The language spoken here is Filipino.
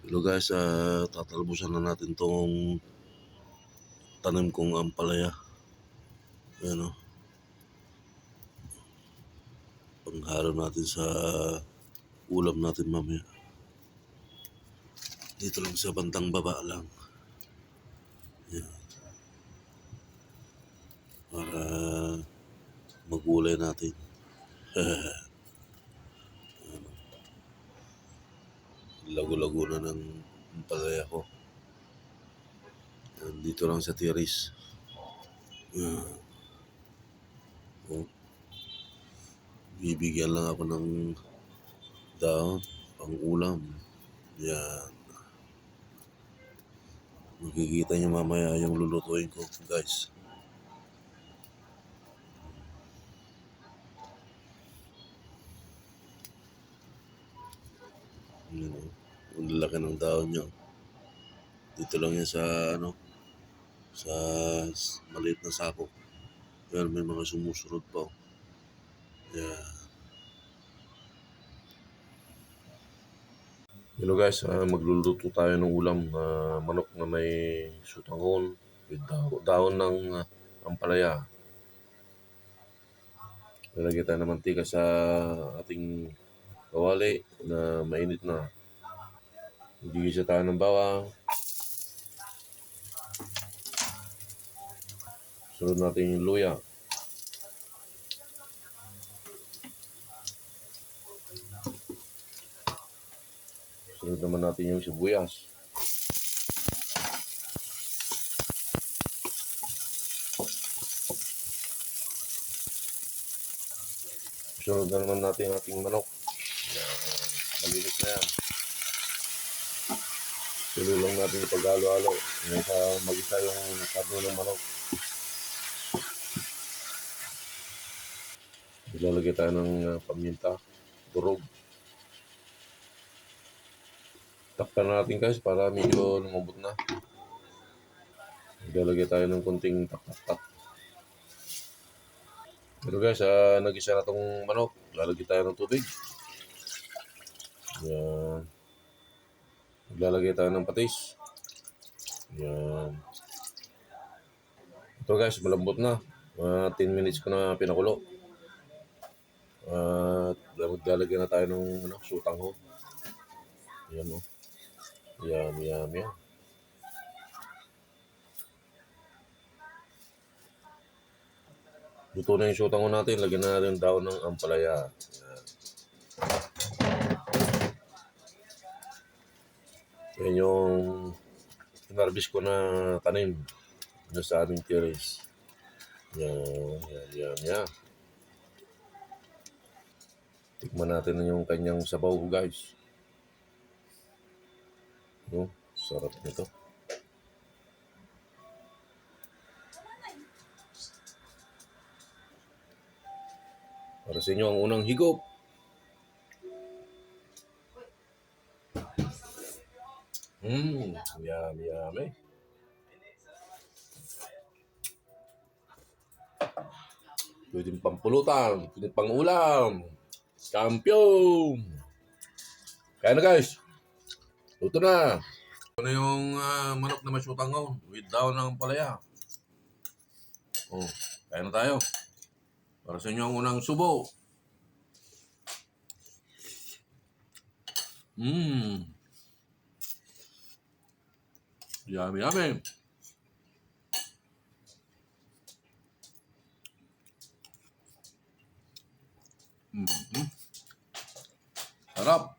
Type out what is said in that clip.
Hello guys, tatalbusan na natin tong tanim kong ampalaya. Ayan o. Panghalo natin sa ulam natin mamaya. Dito lang sa bandang baba lang. Ayan. Para magulay natin. Lago-lago na ng ampalaya ko. Dito lang sa terrace. Oh. Bibigyan lang ako ng dahon pang ulam. Yan. Makikita niyo mamaya yung lulutuin ko, guys. Yan o. Ang lalaki ng dahon niya. Dito lang yan sa sa maliit na sako. Yan, may mga sumusunod pa. Yan. Hello guys, magluluto tayo ng ulam na manok na may sutanghon with dahon ng ampalaya. Lalagyan tayo ng mantika sa ating kawali na mainit na. Igigisa tayo ng bawang. Sunod natin yung luya. Sunod naman natin yung sibuyas. Sunod na naman natin ang ating manok. Malinis na yan. Tuloy lang natin yung paghalo-halo. Hanggang mag-isa yung karne ng manok. Ilalagay tayo ng paminta, turog. Takpan natin guys para medyo lumambot na. Ilalagay tayo ng konting tak-tak-tak. Pero guys, nag-isa na itong manok. Lalagay tayo ng tubig. Yan. Ilalagay tayo ng patis. Yan. Ito guys, malambot na. 10 minutes ko na pinakulo. Maglalagay na tayo ng sutanghon. Yan o. Yan. Luto na yung sutanghon natin. Lagyan na natin daon ng ampalaya. Yan yung inarbis ko na tanim na sa aming terrace. Yan. Tikman natin yung kanyang sabaw guys. Sarap nito. Para sa inyo ang unang higop. Yummy. Pwedeng pampulutan, pwedeng pang ulam. Champion! Kaya na guys. Luto na. Ito na yung manok na may sutanghon with daon ng ampalaya. Kaya na tayo. Para sa inyo ang unang subo. Yummy. Sarap.